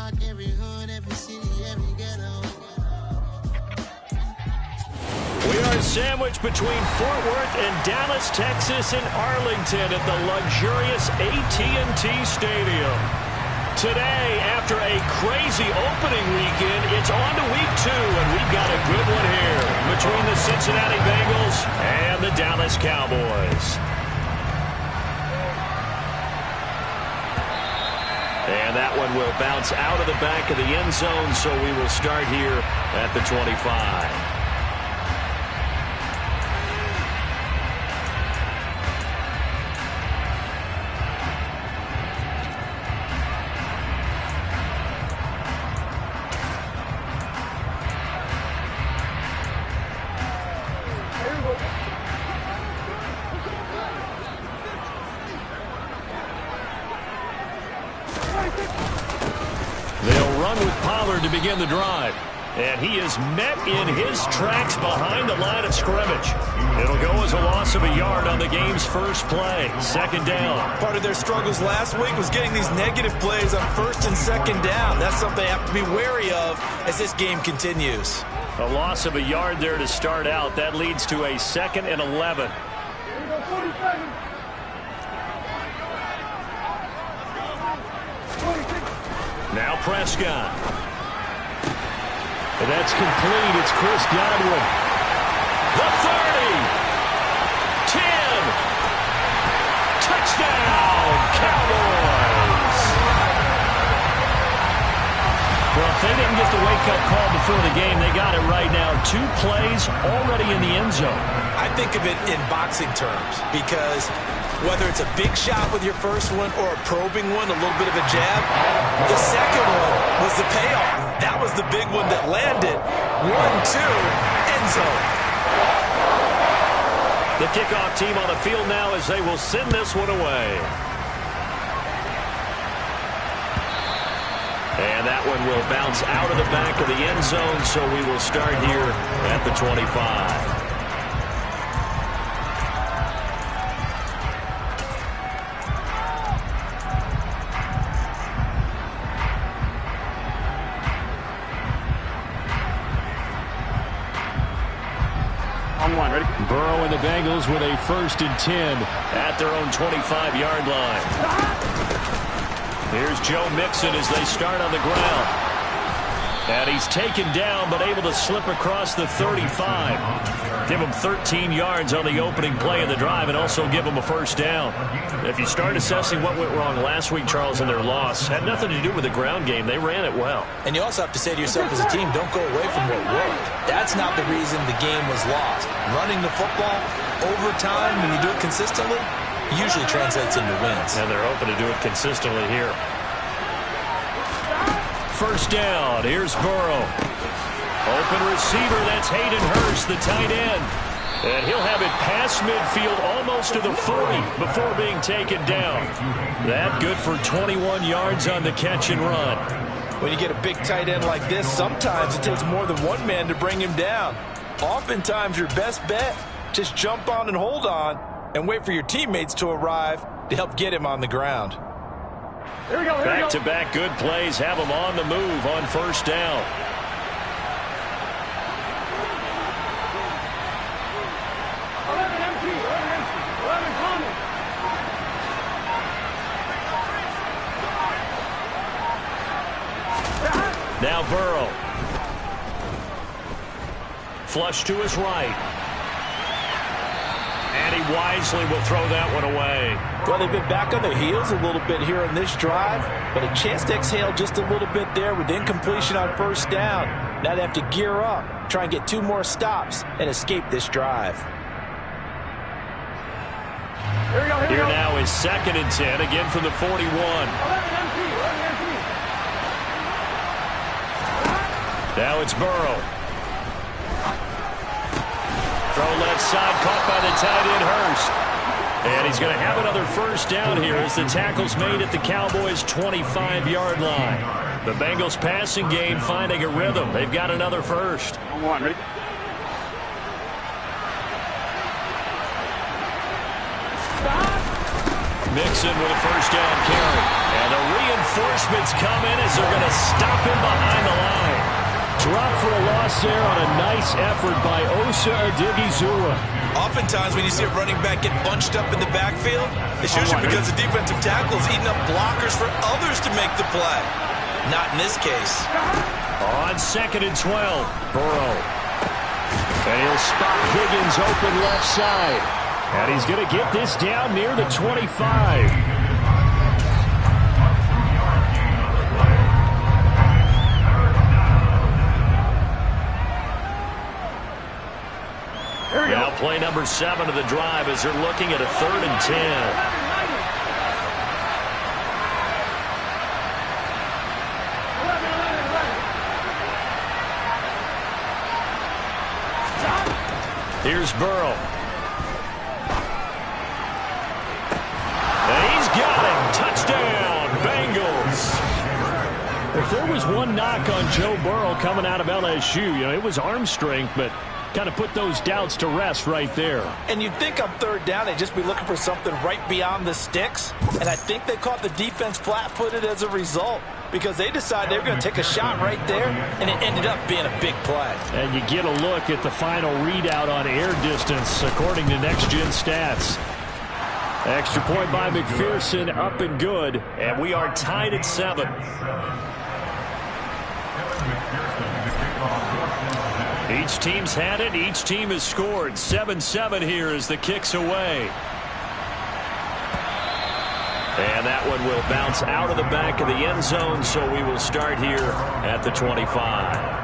We are sandwiched between Fort Worth and Dallas, Texas, and Arlington at the luxurious AT&T Stadium. Today, after a crazy opening weekend, it's on to week 2, and we've got a good one here between the Cincinnati Bengals and the Dallas Cowboys. And that one will bounce out of the back of the end zone, so we will start here at the 25. They'll run with Pollard to begin the drive. And he is met in his tracks behind the line of scrimmage. It'll go as a loss of a yard on the game's first play. Second down. Part of their struggles last week was getting these negative plays on first and second down. That's something they have to be wary of as this game continues. A loss of a yard there to start out. That leads to a 2nd and 11. Now Prescott. And that's complete. It's Chris Godwin. The 30. 10. Touchdown, Cowboys. Well, if they didn't get the wake-up call before the game, they got it right now. 2 plays already in the end zone. I think of it in boxing terms because whether it's a big shot with your first one or a probing one, a little bit of a jab, the second one was the payoff. That was the big one that landed. 1-2, end zone. The kickoff team on the field now as they will send this one away. And that one will bounce out of the back of the end zone, so we will start here at the 25. Burrow and the Bengals with a 1st and 10 at their own 25-yard line. Here's Joe Mixon as they start on the ground. And he's taken down but able to slip across the 35. Give him 13 yards on the opening play of the drive and also give him a 1st down. If you start assessing what went wrong last week, Charles, in their loss, had nothing to do with the ground game. They ran it well. And you also have to say to yourself as a team, don't go away from what worked. That's not the reason the game was lost. Running the football over time, when you do it consistently, usually translates into wins. And they're hoping to do it consistently here. 1st down. Here's Burrow. Open receiver. That's Hayden Hurst, the tight end. And he'll have it past midfield almost to the 40 before being taken down. That good for 21 yards on the catch and run. When you get a big tight end like this, sometimes it takes more than one man to bring him down. Oftentimes, your best bet, just jump on and hold on and wait for your teammates to arrive to help get him on the ground. Here we go. Back-to-back good plays have them on the move on 1st down. Now Burrow. Flush to his right. And he wisely will throw that one away. Well, they've been back on their heels a little bit here in this drive, but a chance to exhale just a little bit there with incompletion on 1st down. Now they have to gear up, try and get 2 more stops, and escape this drive. Here now is 2nd and 10, again from the 41. Now it's Burrow. Throw left side, caught by the tight end Hurst. And he's going to have another 1st down here as the tackle's made at the Cowboys' 25-yard line. The Bengals passing game finding a rhythm. They've got another 1st. Ready? Mixon with a 1st down carry. And a reinforcements come in as they're going to stop him behind the line. Drop for a loss there on a nice effort by Osa Odighizuwa. Oftentimes when you see a running back get bunched up in the backfield, it's usually because the defensive tackle is eating up blockers for others to make the play. Not in this case. On 2nd and 12, Burrow. And he'll spot Higgins open left side. And he's going to get this down near the 25. Now play number 7 of the drive as they're looking at a 3rd and 10. Here's Burrow. And he's got it. Touchdown, Bengals. If there was one knock on Joe Burrow coming out of LSU, it was arm strength, but kind of put those doubts to rest right there. And you'd think on 3rd down they'd just be looking for something right beyond the sticks. And I think they caught the defense flat-footed as a result because they decided they were going to take a shot right there, and it ended up being a big play. And you get a look at the final readout on air distance according to Next Gen Stats. Extra point by McPherson, up and good, and we are tied at 7. Each team's had it. Each team has scored. 7-7 here as the kick's away. And that one will bounce out of the back of the end zone, so we will start here at the 25.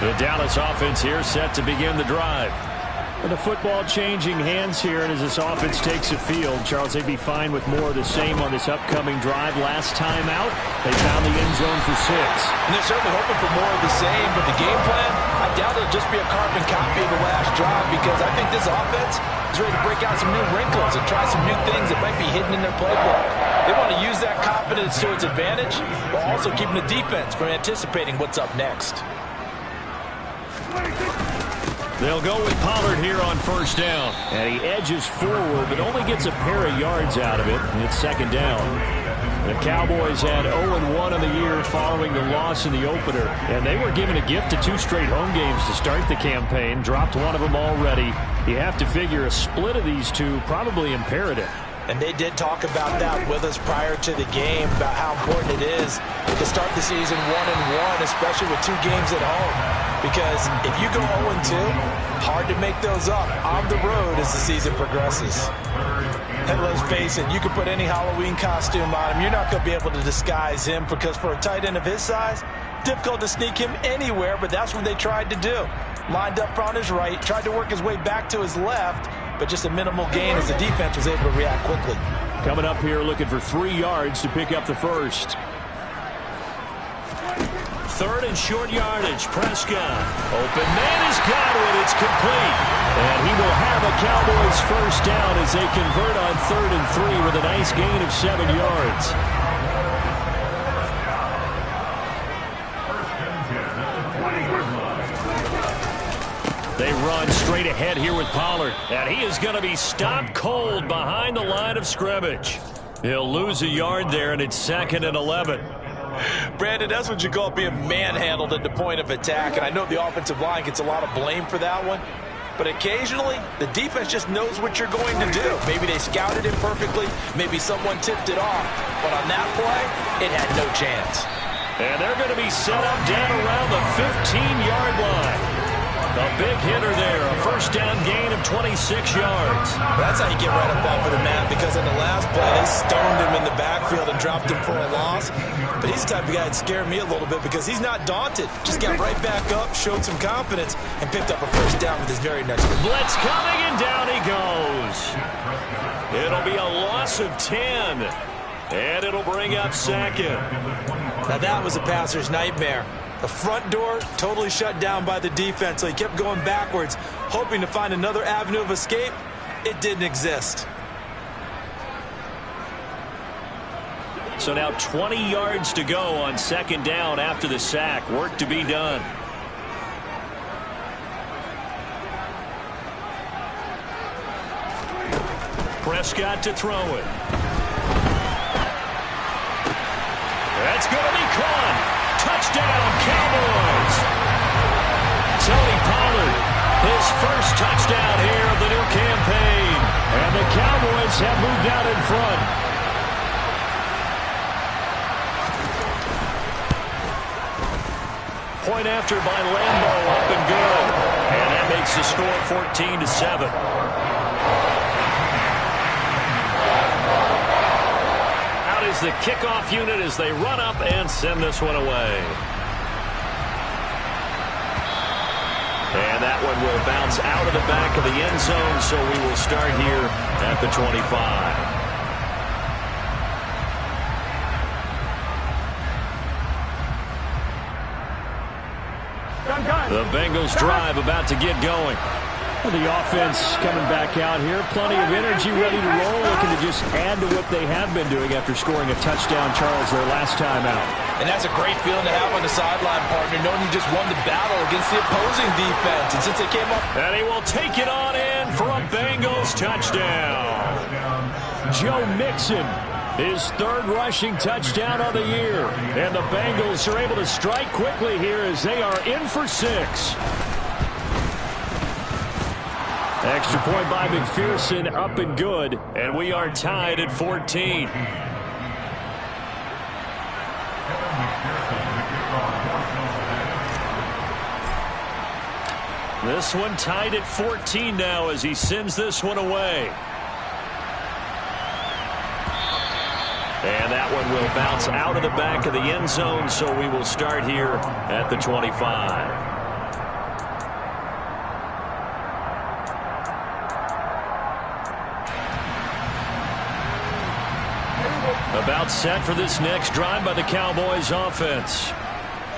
The Dallas offense here set to begin the drive. And the football changing hands here, and as this offense takes the field, Charles, they'd be fine with more of the same on this upcoming drive. Last time out, they found the end zone for 6. And they're certainly hoping for more of the same, but the game plan, I doubt it'll just be a carbon copy of the last drive because I think this offense is ready to break out some new wrinkles and try some new things that might be hidden in their playbook. They want to use that confidence to its advantage while also keeping the defense from anticipating what's up next. They'll go with Pollard here on 1st down. And he edges forward, but only gets a pair of yards out of it. And it's 2nd down. The Cowboys had 0-1 on the year following the loss in the opener. And they were given a gift of 2 straight home games to start the campaign. Dropped one of them already. You have to figure a split of these two probably imperative. And they did talk about that with us prior to the game, about how important it is to start the season 1-1, especially with 2 games at home. Because if you go 0-2, hard to make those up on the road as the season progresses. And let's face it, you can put any Halloween costume on him. You're not going to be able to disguise him because for a tight end of his size, difficult to sneak him anywhere, but that's what they tried to do. Lined up on his right, tried to work his way back to his left, but just a minimal gain as the defense was able to react quickly. Coming up here looking for 3 yards to pick up the first. 3rd and short yardage. Prescott. Open man is Godwin. It's complete. And he will have a Cowboys 1st down as they convert on 3rd and 3 with a nice gain of 7 yards. They run straight ahead here with Pollard. And he is going to be stopped cold behind the line of scrimmage. He'll lose a yard there, and it's 2nd and 11. Brandon, that's what you call being manhandled at the point of attack. And I know the offensive line gets a lot of blame for that one. But occasionally, the defense just knows what you're going to do. Maybe they scouted it perfectly. Maybe someone tipped it off. But on that play, it had no chance. And they're going to be set up down around the 15-yard line. A big hitter there, a 1st down gain of 26 yards. That's how you get right up off of the mat, because on the last play, they stoned him in the backfield and dropped him for a loss. But he's the type of guy that scared me a little bit because he's not daunted. Just got right back up, showed some confidence, and picked up a 1st down with his very next one. Blitz coming, and down he goes. It'll be a loss of 10, and it'll bring up 2nd. Now that was a passer's nightmare. The front door totally shut down by the defense, so he kept going backwards, hoping to find another avenue of escape. It didn't exist. So now 20 yards to go on second down after the sack. Work to be done. Prescott to throw it. That's going to be caught. Touchdown, Cowboys. Tony Pollard, his first touchdown here of the new campaign. And the Cowboys have moved out in front. Point after by Lambo, up and good. And that makes the score 14-7. Out is the kickoff unit as they run up and send this one away. And that one will bounce out of the back of the end zone, so we will start here at the 25. The Bengals drive about to get going. Well, the offense coming back out here. Plenty of energy, ready to roll, looking to just add to what they have been doing after scoring a touchdown, Charles, their last time out. And that's a great feeling to have on the sideline, partner, knowing you just won the battle against the opposing defense. And since they came up... And he will take it on in for a Bengals touchdown. Joe Mixon, his third rushing touchdown of the year. And the Bengals are able to strike quickly here as they are in for 6. Extra point by McPherson, up and good. And we are tied at 14. This one tied at 14 now as he sends this one away. And that one will bounce out of the back of the end zone, so we will start here at the 25. About set for this next drive by the Cowboys offense.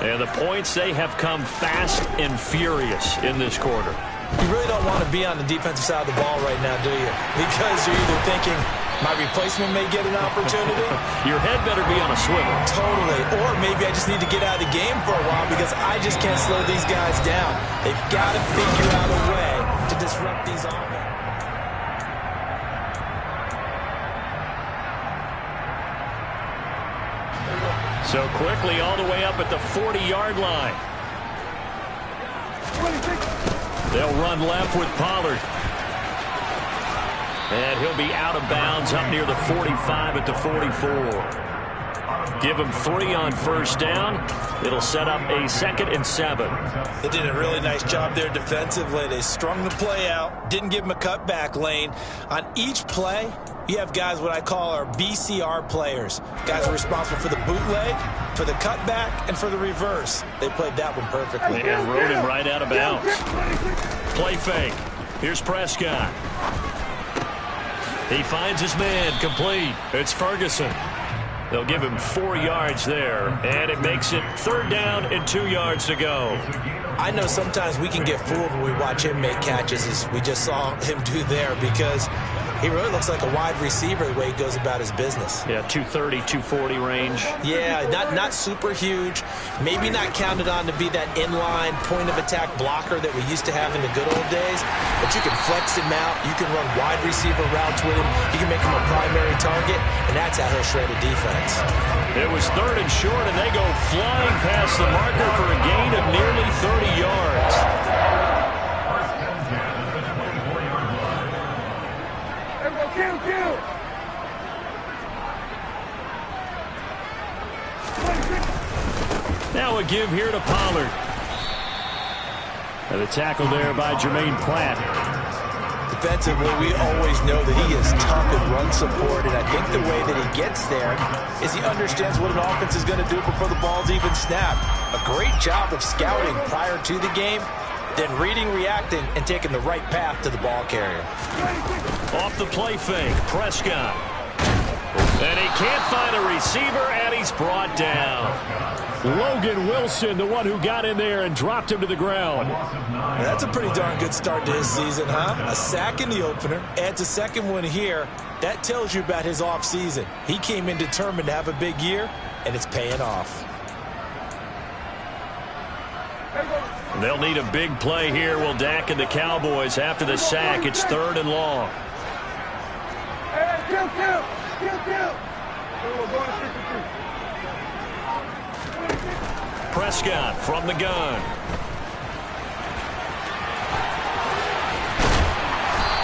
And the points, they have come fast and furious in this quarter. You really don't want to be on the defensive side of the ball right now, do you? Because you're either thinking, my replacement may get an opportunity. Your head better be on a swivel. Totally. Or maybe I just need to get out of the game for a while because I just can't slow these guys down. They've got to figure out a way to disrupt these offenses. So quickly all the way up at the 40-yard line. They'll run left with Pollard. And he'll be out of bounds up near the 45 at the 44. Give him 3 on first down. It'll set up a 2nd and 7. They did a really nice job there defensively. They strung the play out, didn't give him a cutback lane. On each play, you have guys what I call our BCR players. Guys are responsible for the bootleg, for the cutback, and for the reverse. They played that one perfectly. And rode him right out of bounds. Play fake. Here's Prescott. He finds his man complete. It's Ferguson. They'll give him 4 yards there, and it makes it 3rd down and 2 yards to go. I know sometimes we can get fooled when we watch him make catches, as we just saw him do there, because he really looks like a wide receiver the way he goes about his business. Yeah, 230, 240 range. Yeah, not super huge. Maybe not counted on to be that inline point-of-attack blocker that we used to have in the good old days. But you can flex him out. You can run wide receiver routes with him. You can make him a primary target, and that's how he'll shred a defense. It was 3rd and short, and they go flying past the marker for a gain of nearly 30 yards. Now a give here to Pollard. And a tackle there by Jermaine Pratt. Defensively, we always know that he is tough in run support, and I think the way that he gets there is he understands what an offense is going to do before the ball's even snapped. A great job of scouting prior to the game, then reading, reacting, and taking the right path to the ball carrier. Off the play fake, Prescott. And he can't find a receiver, and he's brought down. Logan Wilson, the one who got in there and dropped him to the ground. That's a pretty darn good start to his season, huh? A sack in the opener, adds a second one here. That tells you about his offseason. He came in determined to have a big year, and it's paying off. They'll need a big play here, will Dak and the Cowboys. After the sack, it's 3rd and long. Prescott from the gun.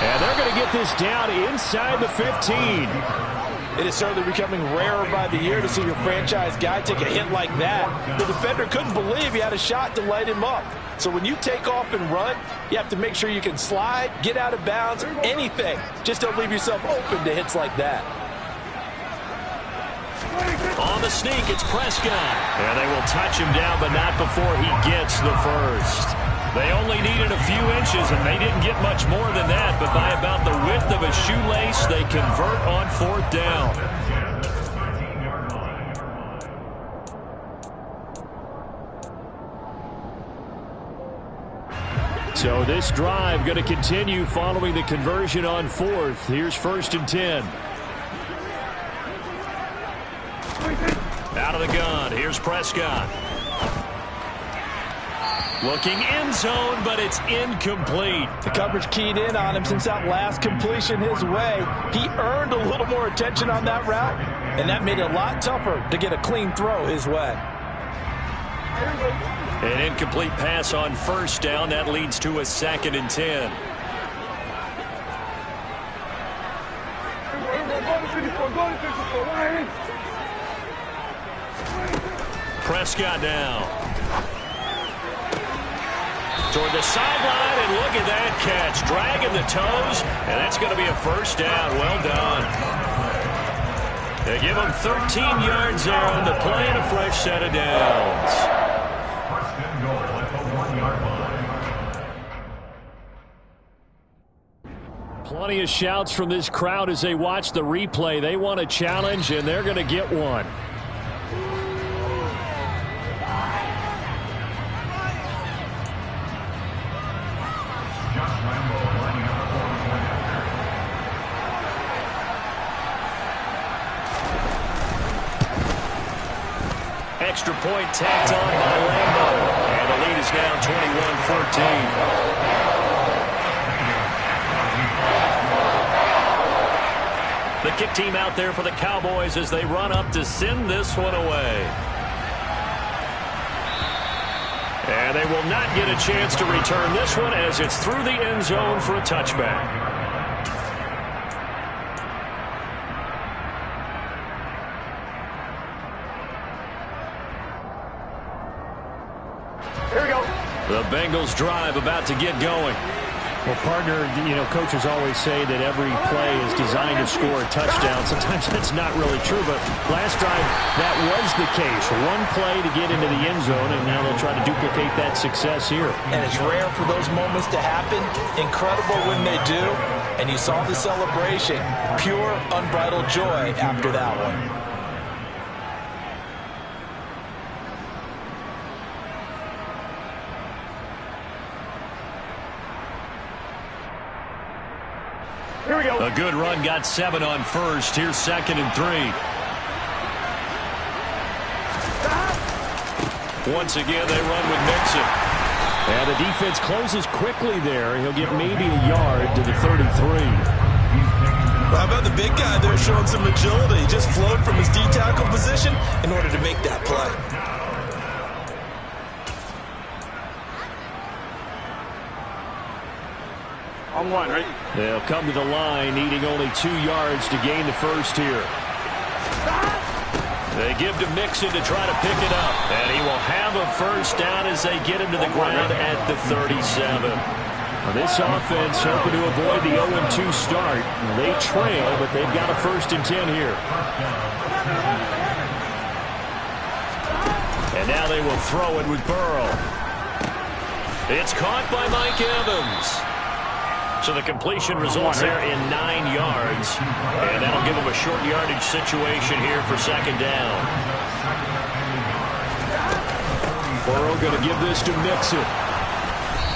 And they're going to get this down inside the 15. It is certainly becoming rarer by the year to see your franchise guy take a hit like that. The defender couldn't believe he had a shot to light him up. So when you take off and run, you have to make sure you can slide, get out of bounds, anything. Just don't leave yourself open to hits like that. On the sneak, it's Prescott. And they will touch him down, but not before he gets the first. They only needed a few inches, and they didn't get much more than that. But by about the width of a shoelace, they convert on 4th down. So this drive going to continue following the conversion on 4th. Here's 1st and 10. Out of the gun. Here's Prescott. Looking end zone, but it's incomplete. The coverage keyed in on him since that last completion his way. He earned a little more attention on that route, and that made it a lot tougher to get a clean throw his way. An incomplete pass on 1st down. That leads to a 2nd and 10. Prescott now. Toward the sideline, and look at that catch. Dragging the toes, and that's going to be a 1st down. Well done. They give him 13 yards there on the play and a fresh set of downs. Plenty of shouts from this crowd as they watch the replay. They want a challenge, and they're going to get one. Extra point tacked on by Lambo. And the lead is now 21-14. The kick team out there for the Cowboys as they run up to send this one away. And they will not get a chance to return this one as it's through the end zone for a touchback. The Bengals drive about to get going. Well, partner, coaches always say that every play is designed to score a touchdown. Sometimes that's not really true, but last drive, that was the case. One play to get into the end zone, and now they'll try to duplicate that success here. And it's rare for those moments to happen. Incredible when they do. And you saw the celebration. Pure, unbridled joy after that one. Here we go. A good run, got 7 on 1st. Here's 2nd and 3. Once again, they run with Mixon. And the defense closes quickly there. He'll get maybe a yard to the 33. How about the big guy there showing some agility? He just flowed from his D-tackle position in order to make that play. On 1, right? They'll come to the line, needing only 2 yards to gain the first here. They give to Mixon to try to pick it up. And he will have a first down as they get him to the ground at the 37. Well, this offense hoping to avoid the 0-2 start. They trail, but they've got a 1st and 10 here. And now they will throw it with Burrow. It's caught by Mike Evans. So the completion results there in 9 yards. And that'll give them a short yardage situation here for 2nd down. Burrow going to give this to Mixon.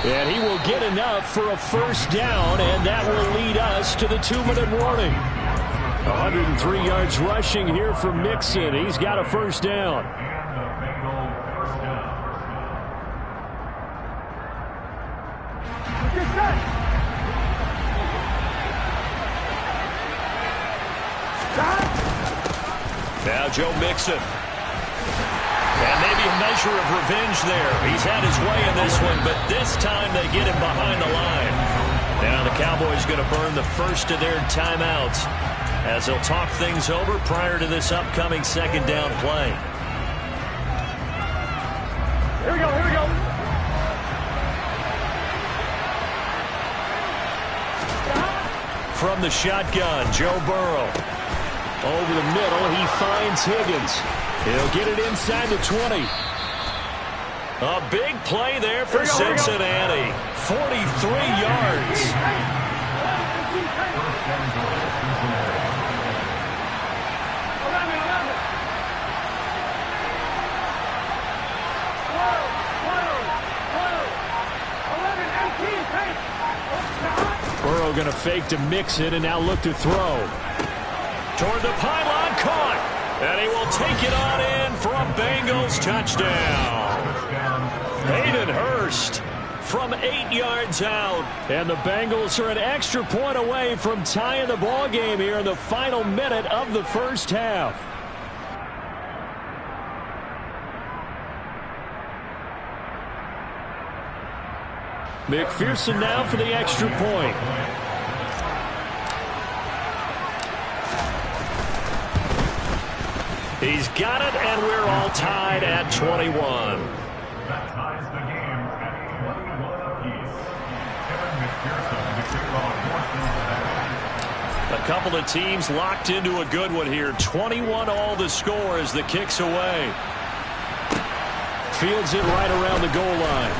And he will get enough for a first down, and that will lead us to the 2-minute warning. 103 yards rushing here for Mixon. He's got a first down. Now Joe Mixon. And maybe a measure of revenge there. He's had his way in this one, but this time they get him behind the line. Now the Cowboys going to burn the first of their timeouts as they'll talk things over prior to this upcoming second down play. Here we go, here we go. From the shotgun, Joe Burrow. Over the middle, he finds Higgins. He'll get it inside the 20. A big play there for Cincinnati. 43 yards. Burrow going to fake to Mixon and now look to throw. Toward the pylon, caught. And he will take it on in for a Bengals touchdown. Hayden Hurst from 8 yards out. And the Bengals are an extra point away from tying the ball game here in the final minute of the first half. McPherson now for the extra point. He's got it, and we're all tied at 21. That ties the game at 21 apiece. Kevin McPherson, A couple of teams locked into a good one here. 21 all the score as the kick's away. Fields it right around the goal line.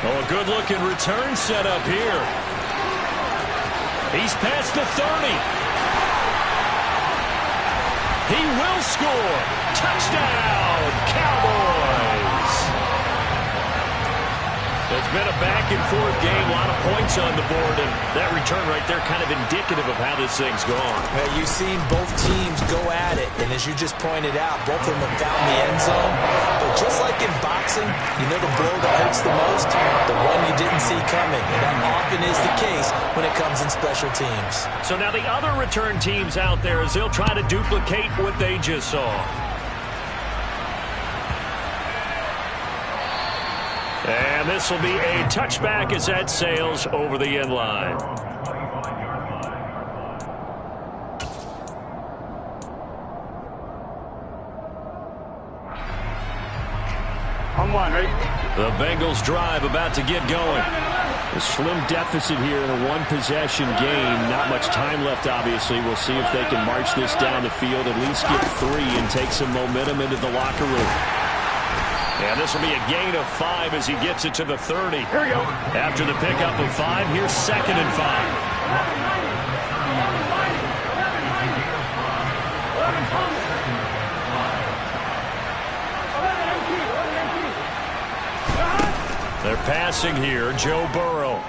Oh, a good-looking return set up here. He's past the 30. He will score. Touchdown, Cowboys. It's been a back-and-forth game, a lot of points on the board, and that return right there kind of indicative of how this thing's gone. Well, you've seen both teams go at it, and as you just pointed out, both of them have found the end zone. But just like in boxing, you know the blow that hurts the most? The one you didn't see coming, and that often is the case when it comes in special teams. So now the other return teams out there as they'll try to duplicate what they just saw. And this will be a touchback as that sails over the end line. On one, ready? The Bengals drive about to get going. A slim deficit here in a one-possession game. Not much time left, obviously. We'll see if they can march this down the field, at least get 3 and take some momentum into the locker room. And this will be a gain of 5 as he gets it to the 30. Here we go. After the pickup of 5, here's 2nd and 5. They're passing here, Joe Burrow.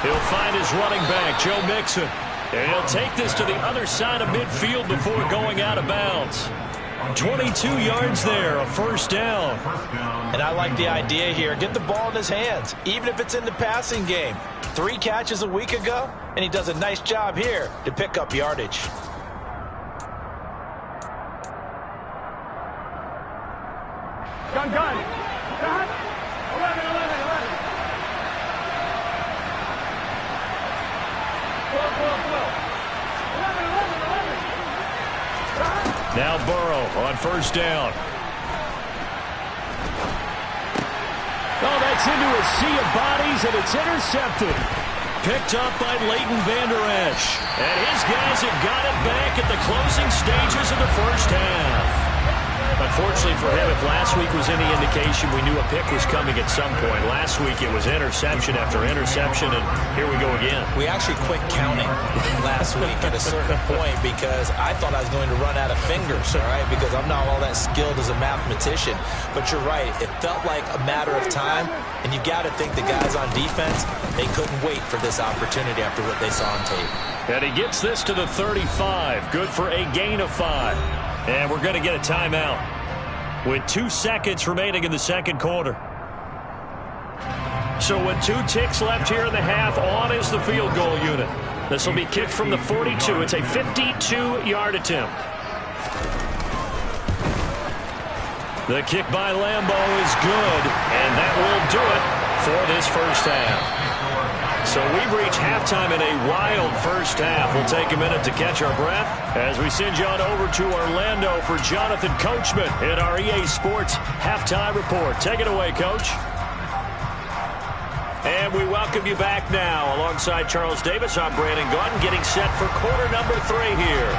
He'll find his running back, Joe Mixon. And he'll take this to the other side of midfield before going out of bounds. 22 yards there, a first down. And I like the idea here. Get the ball in his hands, even if it's in the passing game. 3 catches a week ago, and he does a nice job here to pick up yardage. Gun. 11. 11. 11. 12. Now Burrow on first down. Oh, that's into a sea of bodies, and it's intercepted. Picked up by Leighton Vander Esch. And his guys have got it back at the closing stages of the first half. Unfortunately for him, if last week was any indication, we knew a pick was coming at some point. Last week it was interception after interception, and here we go again. We actually quit counting last week at a certain point because I thought I was going to run out of fingers, all right, because I'm not all that skilled as a mathematician. But you're right. It felt like a matter of time, and you got to think the guys on defense, they couldn't wait for this opportunity after what they saw on tape. And he gets this to the 35. Good for a gain of 5. And we're going to get a timeout with 2 seconds remaining in the second quarter. So with 2 ticks left here in the half, on is the field goal unit. This will be kicked from the 42. It's a 52-yard attempt. The kick by Lambeau is good, and that will do it for this first half. So we've reached halftime in a wild first half. We'll take a minute to catch our breath as we send you on over to Orlando for Jonathan Coachman in our EA Sports Halftime Report. Take it away, Coach. And we welcome you back now. Alongside Charles Davis, I'm Brandon Gaudin, getting set for quarter number 3 here.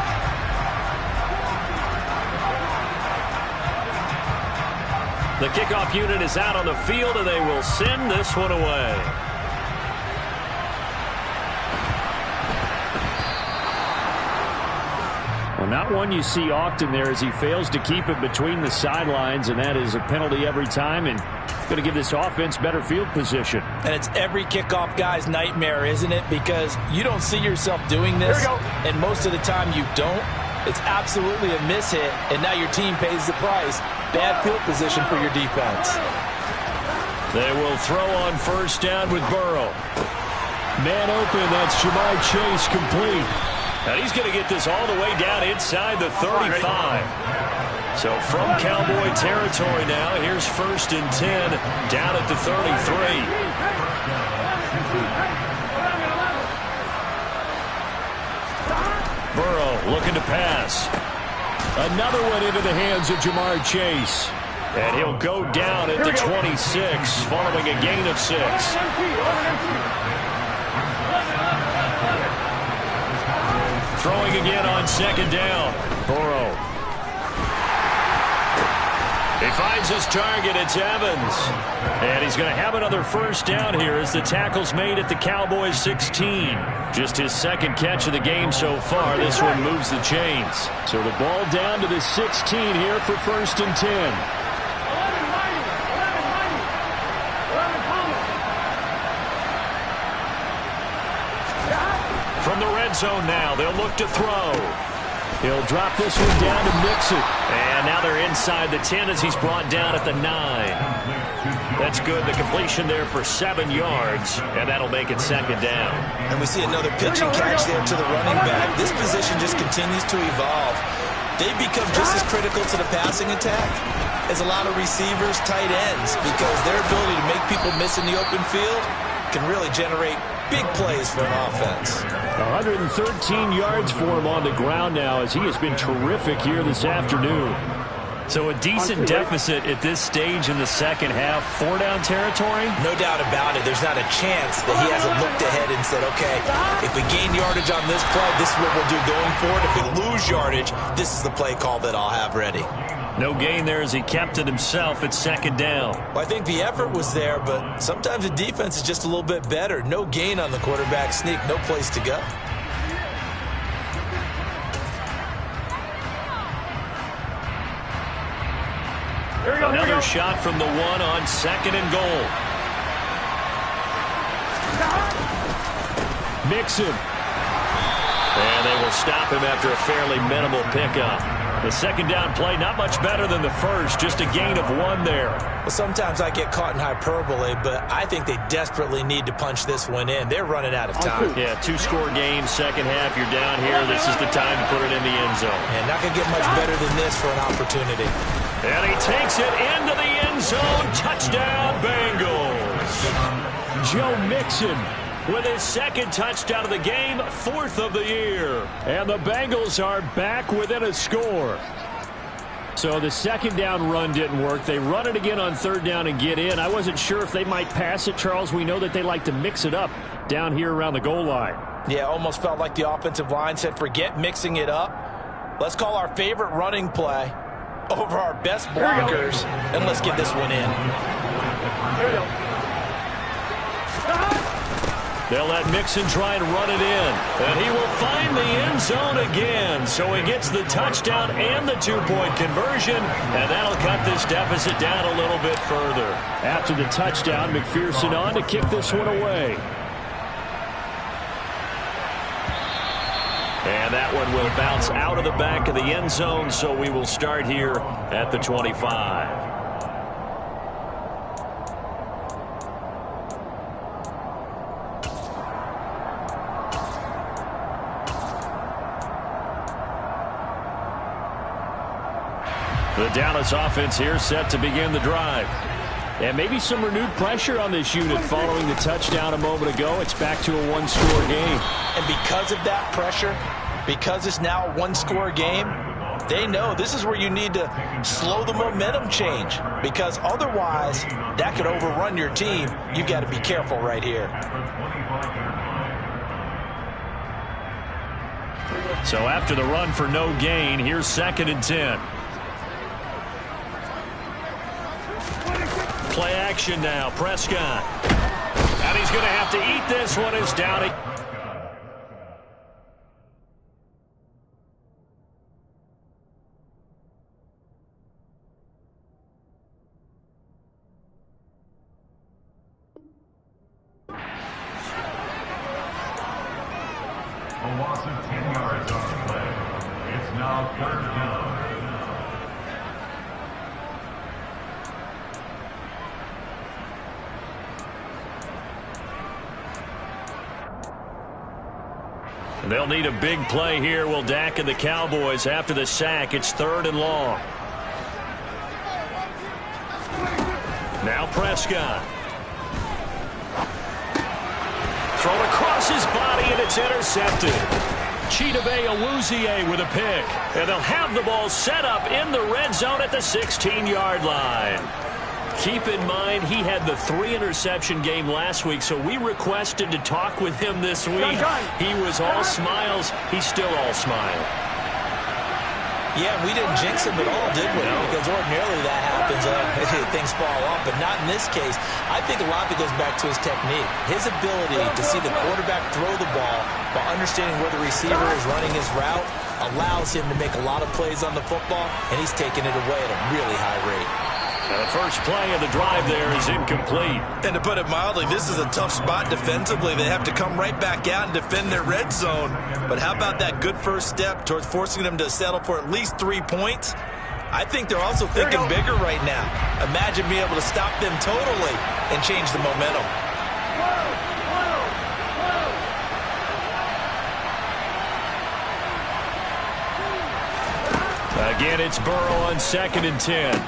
The kickoff unit is out on the field, and they will send this one away. Well, not one you see often there as he fails to keep it between the sidelines, and that is a penalty every time, and going to give this offense better field position. And it's every kickoff guy's nightmare, isn't it? Because you don't see yourself doing this, and most of the time you don't. It's absolutely a mishit, and now your team pays the price. Bad field position for your defense. They will throw on first down with Burrow. Man open, that's Jamar Chase complete. And he's going to get this all the way down inside the 35. So from Cowboy territory now, here's 1st and 10 down at the 33. Burrow looking to pass. Another one into the hands of Jamar Chase. And he'll go down at the 26, following a gain of 6. Throwing again on second down. Burrow. He finds his target. It's Evans. And he's going to have another first down here as the tackle's made at the Cowboys 16. Just his second catch of the game so far. This one moves the chains. So the ball down to the 16 here for 1st and 10. From the red zone now, they'll look to throw. He'll drop this one down to Mixon. And now they're inside the 10 as he's brought down at the 9. That's good. The completion there for 7 yards, and that'll make it 2nd down. And we see another pitch and catch there to the running back. This position just continues to evolve. They become just as critical to the passing attack as a lot of receivers, tight ends, because their ability to make people miss in the open field can really generate big plays for an offense. 113 yards for him on the ground now as he has been terrific here this afternoon. So a decent deficit at this stage in the second half. 4-down territory? No doubt about it. There's not a chance that he hasn't looked ahead and said, okay, if we gain yardage on this play, this is what we'll do going forward. If we lose yardage, this is the play call that I'll have ready. No gain there as he kept it himself at 2nd down. Well, I think the effort was there, but sometimes the defense is just a little bit better. No gain on the quarterback sneak, no place to go. Another shot from the 1 on 2nd and goal. Mixon. And they will stop him after a fairly minimal pickup. The 2nd down play, not much better than the first, just a gain of 1 there. Well, sometimes I get caught in hyperbole, but I think they desperately need to punch this one in. They're running out of time. Yeah, 2-score game, second half, you're down here. This is the time to put it in the end zone. And not going to get much better than this for an opportunity. And he takes it into the end zone. Touchdown, Bengals. Joe Mixon with his 2nd touchdown of the game, 4th of the year. And the Bengals are back within a score. So the 2nd down run didn't work. They run it again on 3rd down and get in. I wasn't sure if they might pass it, Charles. We know that they like to mix it up down here around the goal line. Yeah, almost felt like the offensive line said, forget mixing it up. Let's call our favorite running play over our best blockers, and let's get this one in. Here we go. They'll let Mixon try and run it in. And he will find the end zone again. So he gets the touchdown and the two-point conversion. And that'll cut this deficit down a little bit further. After the touchdown, McPherson on to kick this one away. And that one will bounce out of the back of the end zone. So we will start here at the 25. The Dallas offense here set to begin the drive. And maybe some renewed pressure on this unit following the touchdown a moment ago. It's back to a one-score game. And because of that pressure, because it's now a one-score game, they know this is where you need to slow the momentum change. Because otherwise, that could overrun your team. You've got to be careful right here. So after the run for no gain, here's 2nd and 10. Play action now, Prescott. And he's going to have to eat this one. It's down. A loss of 10 yards on the play. It's now 3rd down. They'll need a big play here. Will Dak and the Cowboys after the sack. It's 3rd and long. Now Prescott. Thrown across his body, and it's intercepted. Chidobe Awuzie with a pick. And they'll have the ball set up in the red zone at the 16-yard line. Keep in mind, he had the 3-interception game last week, so we requested to talk with him this week. He was all smiles. He's still all smile. Yeah, we didn't jinx him at all, did we? No. Because ordinarily that happens. Things fall off, but not in this case. I think a lot of it goes back to his technique. His ability to see the quarterback throw the ball while understanding where the receiver is running his route allows him to make a lot of plays on the football, and he's taking it away at a really high rate. The first play of the drive there is incomplete. And to put it mildly, this is a tough spot defensively. They have to come right back out and defend their red zone. But how about that good first step towards forcing them to settle for at least 3 points? I think they're also thinking bigger right now. Imagine being able to stop them totally and change the momentum. Again, it's Burrow on 2nd and 10.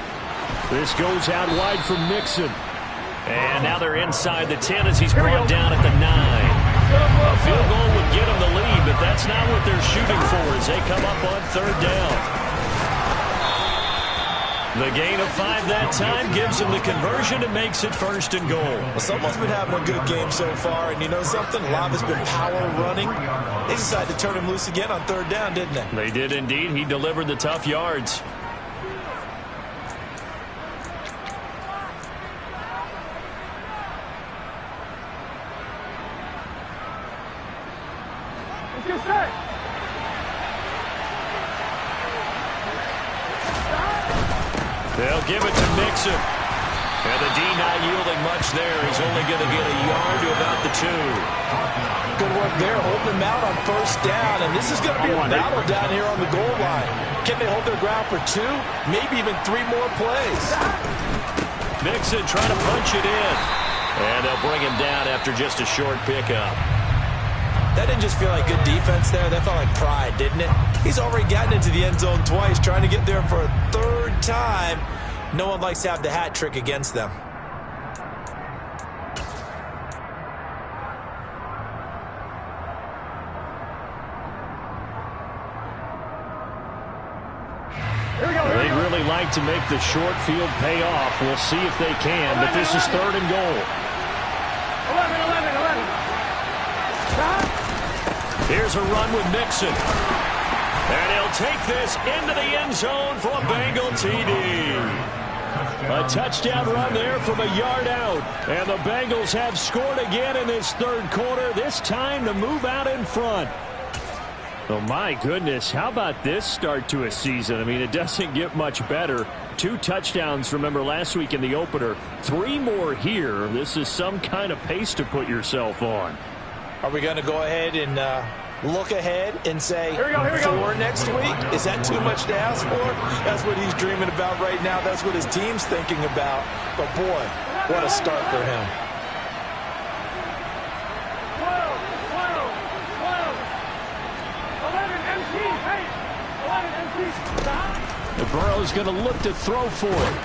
This goes out wide from Mixon. And now they're inside the 10 as he's brought down at the 9. A field goal would get them the lead, but that's not what they're shooting for as they come up on 3rd down. The gain of 5 that time gives them the conversion and makes it 1st and goal. Well, someone's been having a good game so far, and you know something? A lot of it's been power running. They decided to turn him loose again on 3rd down, didn't they? They did indeed. He delivered the tough yards. They'll give it to Mixon. And the D not yielding much there. He's only going to get a yard to about the 2. Good work there, holding them out on 1st down. And this is going to be a battle down here on the goal line. Can they hold their ground for 2? Maybe even 3 more plays. Mixon trying to punch it in. And they'll bring him down after just a short pickup. That didn't just feel like good defense there. That felt like pride, didn't it? He's already gotten into the end zone twice, trying to get there for a 3rd time. No one likes to have the hat trick against them. They'd really like to make the short field pay off. We'll see if they can, but this is 3rd and goal. 11. Here's a run with Mixon. And he'll take this into the end zone for a Bengal TD. A touchdown run there from a yard out. And the Bengals have scored again in this third quarter, this time to move out in front. Oh, my goodness. How about this start to a season? I mean, it doesn't get much better. 2 touchdowns, remember, last week in the opener. 3 more here. This is some kind of pace to put yourself on. Are we going to go ahead and look ahead and say Here we go. 4 next week? Is that too much to ask for? That's what he's dreaming about right now. That's what his team's thinking about. But, boy, what a start for him. 11 The Burrow's going to look to throw for it.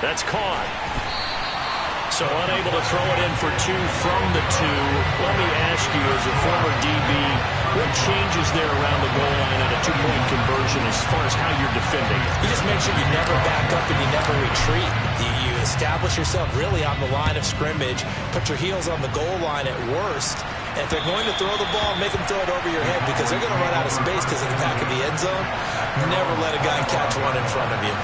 That's caught. So unable to throw it in for 2 from the 2. Let me ask you, as a former DB, what changes there around the goal line at a 2-point conversion as far as how you're defending? You just make sure you never back up and you never retreat. You establish yourself really on the line of scrimmage, put your heels on the goal line at worst. And if they're going to throw the ball, make them throw it over your head because they're going to run out of space because of the back of the end zone. Never let a guy catch one in front of you.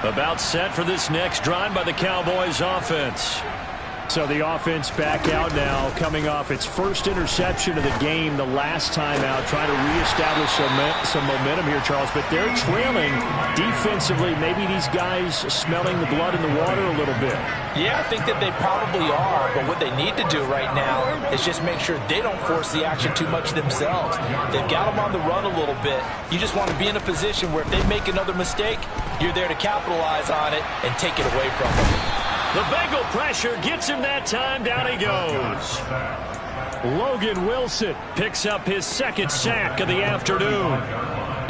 About set for this next drive by the Cowboys offense. So the offense back out now, coming off its first interception of the game the last time out, trying to reestablish some momentum here, Charles. But they're trailing defensively. Maybe these guys smelling the blood in the water a little bit. Yeah, I think that they probably are. But what they need to do right now is just make sure they don't force the action too much themselves. They've got them on the run a little bit. You just want to be in a position where if they make another mistake, you're there to capitalize on it and take it away from them. The Bengal pressure gets him that time. Down he goes. Logan Wilson picks up his 2nd sack of the afternoon.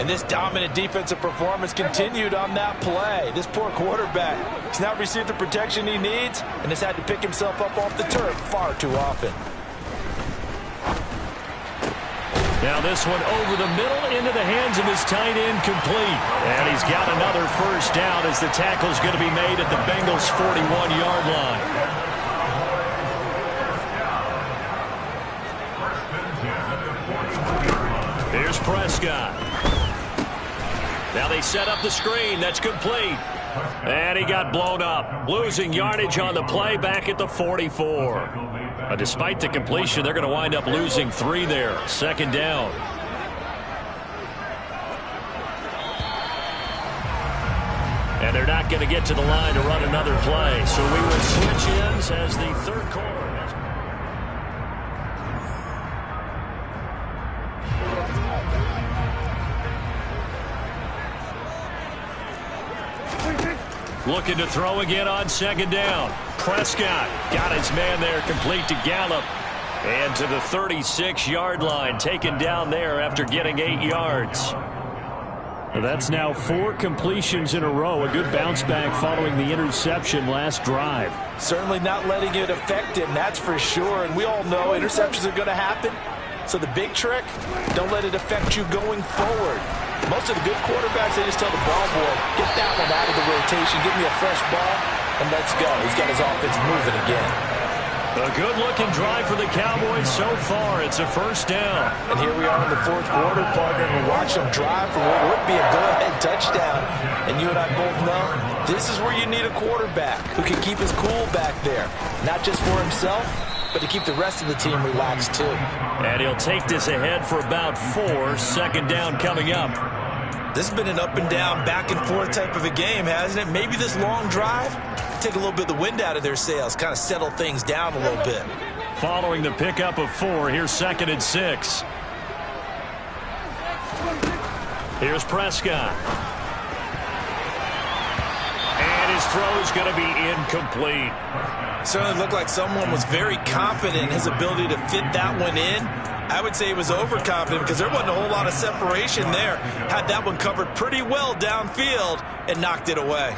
And this dominant defensive performance continued on that play. This poor quarterback has not received the protection he needs and has had to pick himself up off the turf far too often. Now this one over the middle into the hands of his tight end, complete. And he's got another first down as the tackle's going to be made at the Bengals' 41-yard line. Here's Prescott. Now they set up the screen. That's complete. And he got blown up, losing yardage on the play back at the 44. Despite the completion, they're going to wind up losing 3 there. 2nd down. And they're not going to get to the line to run another play. So we will switch ends as the third quarter. Looking to throw again on 2nd down. Prescott got his man there, complete to Gallup. And to the 36-yard line, taken down there after getting 8 yards. That's now 4 completions in a row. A good bounce back following the interception last drive. Certainly not letting it affect him, that's for sure. And we all know interceptions are going to happen. So the big trick, don't let it affect you going forward. Most of the good quarterbacks, they just tell the ball boy, get that one out of the rotation, give me a fresh ball, and let's go. He's got his offense moving again. A good-looking drive for the Cowboys so far. It's a first down. And here we are in the 4th quarter, partner, and we watch them drive for what would be a go-ahead touchdown. And you and I both know this is where you need a quarterback who can keep his cool back there, not just for himself, but to keep the rest of the team relaxed too. And he'll take this ahead for about 4. 2nd down coming up. This has been an up-and-down, back-and-forth type of a game, hasn't it? Maybe this long drive take a little bit of the wind out of their sails, kind of settle things down a little bit. Following the pickup of 4, here's 2nd and 6. Here's Prescott. And his throw's going to be incomplete. Certainly looked like someone was very confident in his ability to fit that one in. I would say he was overconfident because there wasn't a whole lot of separation there. Had that one covered pretty well downfield and knocked it away.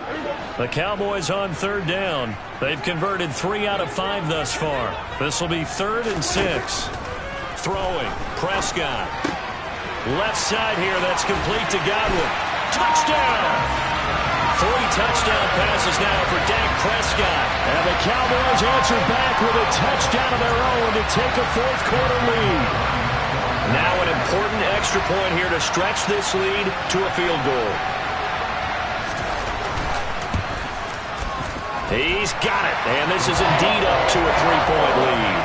Here we go. The Cowboys on 3rd down. They've converted 3 out of 5 thus far. This will be 3rd and 6. Throwing. Prescott. Left side here. That's complete to Godwin. Touchdown! 3 touchdown passes now for Dak Prescott. And the Cowboys answer back with a touchdown of their own to take a 4th quarter lead. Now an important extra point here to stretch this lead to a field goal. He's got it, and this is indeed up to a 3-point lead.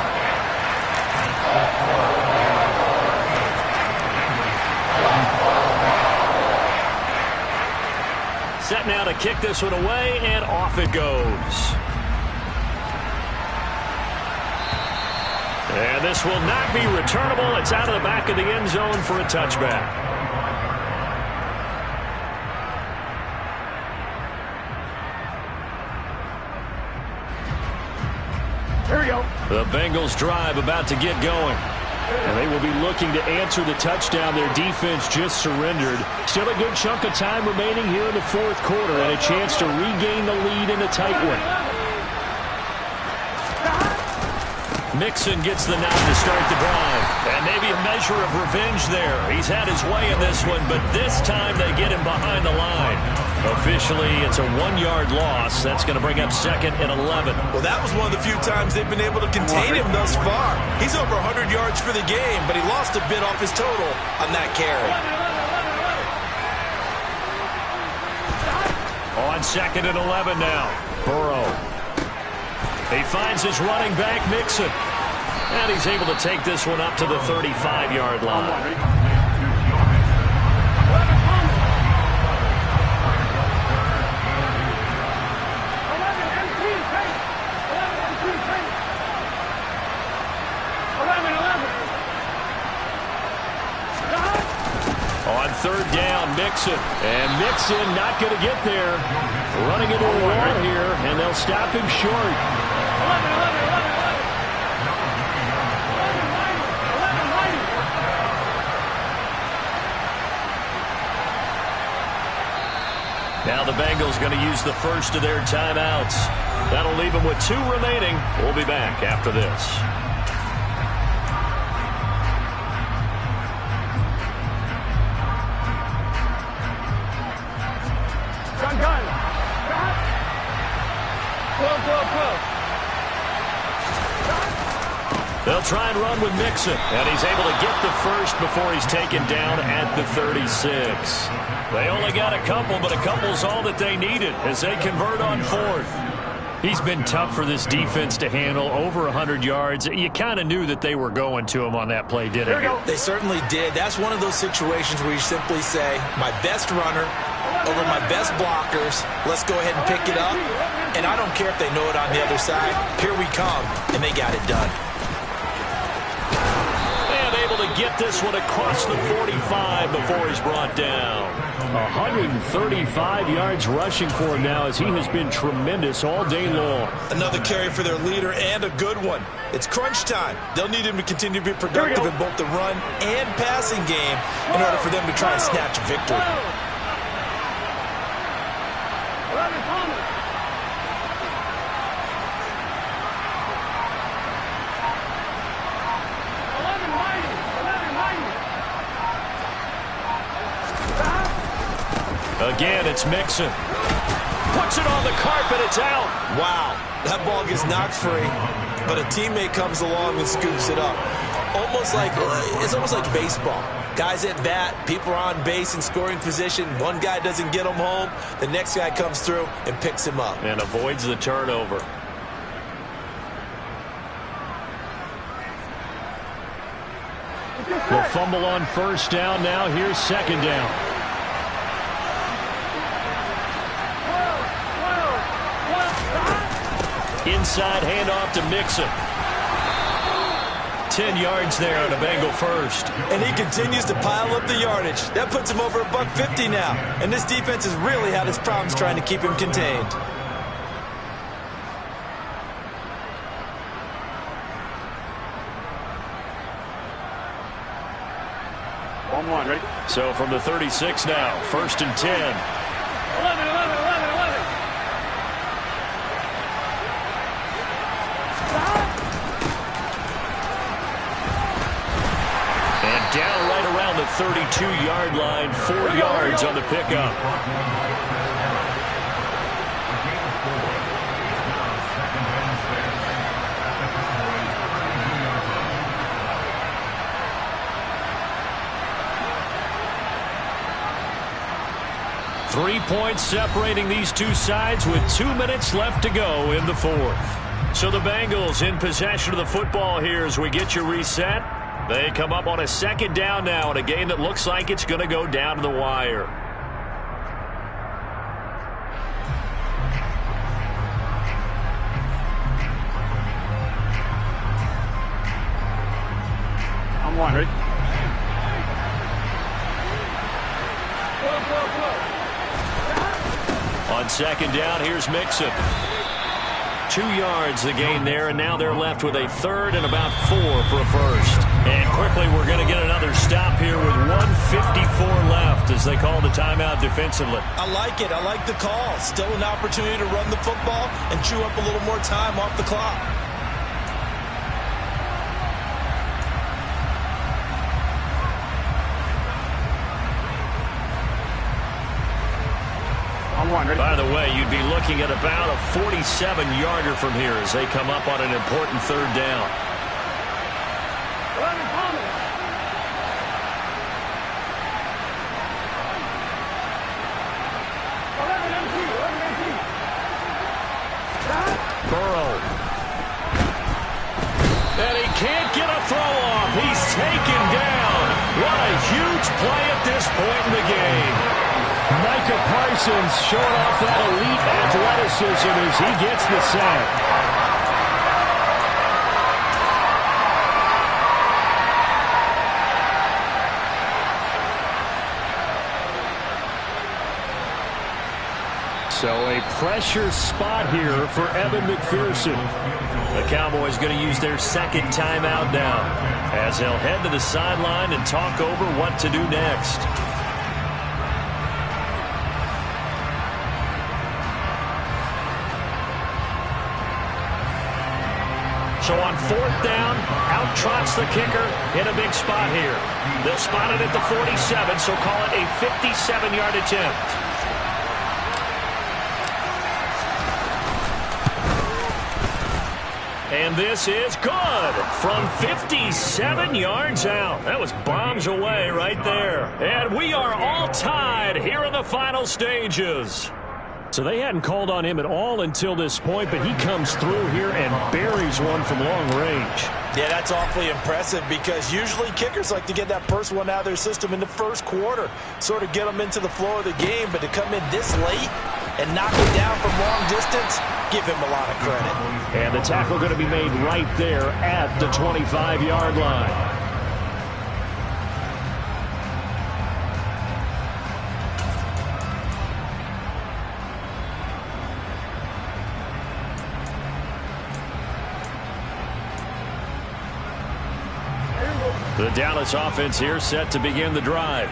Set now to kick this one away, and off it goes. And this will not be returnable. It's out of the back of the end zone for a touchback. Here we go. The Bengals drive about to get going. And they will be looking to answer the touchdown their defense just surrendered. Still a good chunk of time remaining here in the 4th quarter and a chance to regain the lead in a tight one. Mixon gets the nod to start the drive. And maybe a measure of revenge there. He's had his way in this one, but this time they get him behind the line. Officially, it's a 1-yard loss. That's going to bring up 2nd and 11. Well, that was one of the few times they've been able to contain him thus far. He's over 100 yards for the game, but he lost a bit off his total on that carry. On 2nd and 11 now. Burrow. He finds his running back, Mixon. And he's able to take this one up to the 35-yard line. On 3rd down, Mixon. And Mixon not going to get there. Running into a wall here, and they'll stop him short. Now the Bengals going to use the first of their timeouts. That'll leave them with 2 remaining. We'll be back after this. They'll try and run with Mixon, and he's able to get the first before he's taken down at the 36. They only got a couple, but a couple's all that they needed as they convert on 4th. He's been tough for this defense to handle, over 100 yards. You kind of knew that they were going to him on that play, didn't you? They certainly did. That's one of those situations where you simply say, my best runner over my best blockers. Let's go ahead and pick it up. And I don't care if they know it on the other side. Here we come, and they got it done. To get this one across the 45 before he's brought down. 135 yards rushing for him now as he has been tremendous all day long. Another carry for their leader and a good one. It's crunch time. They'll need him to continue to be productive in both the run and passing game in order for them to try and snatch a victory. Again, it's Mixon. Puts it on the carpet. It's out. Wow. That ball gets knocked free, but a teammate comes along and scoops it up. It's almost like baseball. Guys at bat, people are on base in scoring position. One guy doesn't get him home. The next guy comes through and picks him up. And avoids the turnover. The fumble on 1st down. Now here's 2nd down. Inside handoff to Mixon. 10 yards there on a Bengal first. And he continues to pile up the yardage. That puts him over $150 now. And this defense has really had its problems trying to keep him contained. On 1, ready? So from the 36 now, 1st and 10. 11. down right around the 32-yard line, 4 yards on the pickup. Three points separating these two sides with 2 minutes left to go in the fourth. So the Bengals in possession of the football here as we get you reset. They come up on a second down now in a game that looks like it's going to go down to the wire. I'm one, ready? On second down, here's Mixon. 2 yards the gain there, and now they're left with a third and about 4 for a first. And quickly, we're going to get another stop here with 1:54 left as they call the timeout defensively. I like it. I like the call. Still an opportunity to run the football and chew up a little more time off the clock. By the way, you'd be looking at about a 47-yarder from here as they come up on an important third down. Burrow. And he can't get a throw off. He's taken down. What a huge play at this point in the game. Micah Parsons showing off that elite athleticism as he gets the sack. So a pressure spot here for Evan McPherson. The Cowboys going to use their second timeout now as they'll head to the sideline and talk over what to do next. So on fourth down, out trots the kicker in a big spot here. They'll spot it at the 47, so call it a 57-yard attempt. And this is good from 57 yards out. That was bombs away right there. And we are all tied here in the final stages. So they hadn't called on him at all until this point, but he comes through here and buries one from long range. Yeah, that's awfully impressive because usually kickers like to get that first one out of their system in the first quarter, sort of get them into the flow of the game, but to come in this late and knock it down from long distance, give him a lot of credit. And the tackle going to be made right there at the 25-yard line. The Dallas offense here set to begin the drive.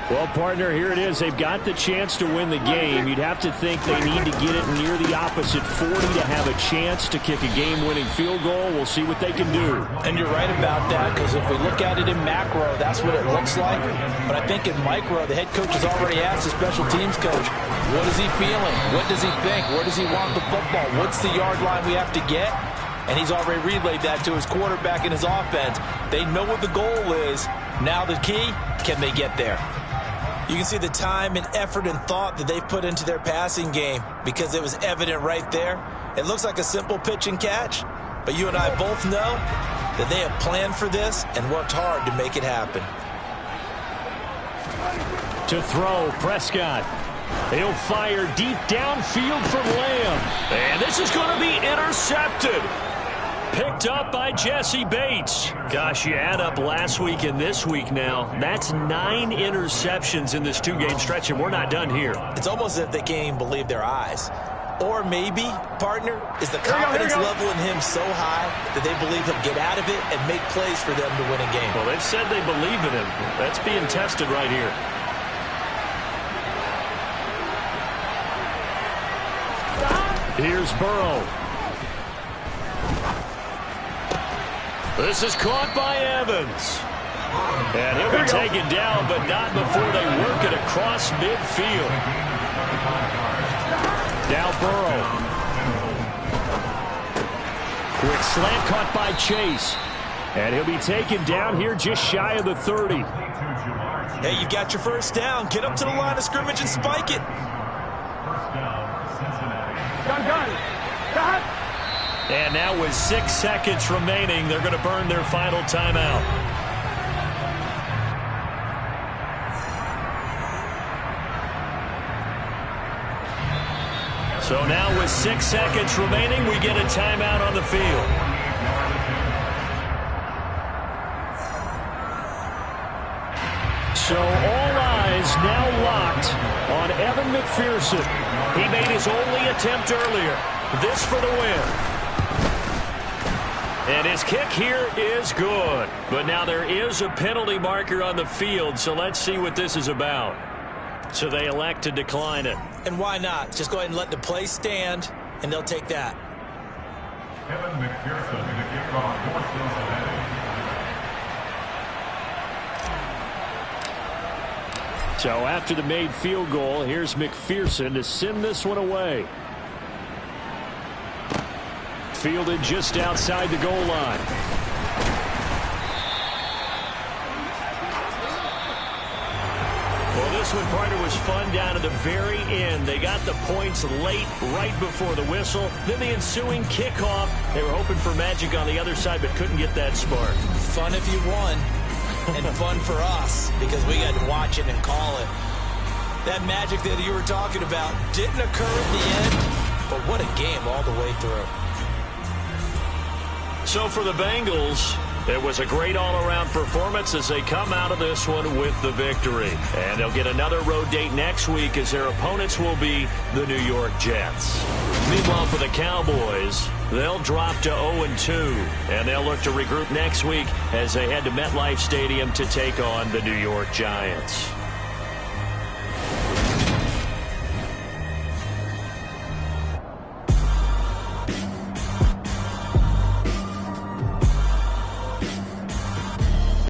Well, partner, here it is. They've got the chance to win the game. You'd have to think they need to get it near the opposite 40 to have a chance to kick a game-winning field goal. We'll see what they can do. And you're right about that, because if we look at it in macro, that's what it looks like. But I think in micro, the head coach has already asked the special teams coach, what is he feeling? What does he think? Where does he want the football? What's the yard line we have to get? And he's already relayed that to his quarterback and his offense. They know what the goal is. Now the key, can they get there? You can see the time and effort and thought that they've put into their passing game because it was evident right there. It looks like a simple pitch and catch, but you and I both know that they have planned for this and worked hard to make it happen. To throw, Prescott. He'll fire deep downfield from Lamb. And this is going to be intercepted. Picked up by Jesse Bates. Gosh, you add up last week and this week now. That's 9 interceptions in this 2-game stretch, and we're not done here. It's almost as if they can't even believe their eyes. Or maybe, partner, is the confidence level in him so high that they believe he'll get out of it and make plays for them to win a game. Well, they've said they believe in him. That's being tested right here. Here's Burrow. This is caught by Evans. And he'll be taken down, but not before they work it across midfield. Now Burrow. Quick slant caught by Chase. And he'll be taken down here just shy of the 30. Hey, you got your first down. Get up to the line of scrimmage and spike it. And now with 6 seconds remaining, they're going to burn their final timeout. So now with 6 seconds remaining, we get a timeout on the field. So all eyes now locked on Evan McPherson. He made his only attempt earlier. This for the win. And his kick here is good. But now there is a penalty marker on the field, so let's see what this is about. So they elect to decline it. And why not? Just go ahead and let the play stand, and they'll take that. Evan McPherson to kick off for Cincinnati. So after the made field goal, here's McPherson to send this one away. Fielded just outside the goal line. Well, this one, partner, was fun down to the very end. They got the points late, right before the whistle. Then the ensuing kickoff. They were hoping for magic on the other side, but couldn't get that spark. Fun if you won, and fun for us, because we got to watch it and call it. That magic that you were talking about didn't occur at the end, but what a game all the way through. So for the Bengals, it was a great all-around performance as they come out of this one with the victory. And they'll get another road date next week as their opponents will be the New York Jets. Meanwhile, for the Cowboys, they'll drop to 0-2, and they'll look to regroup next week as they head to MetLife Stadium to take on the New York Giants.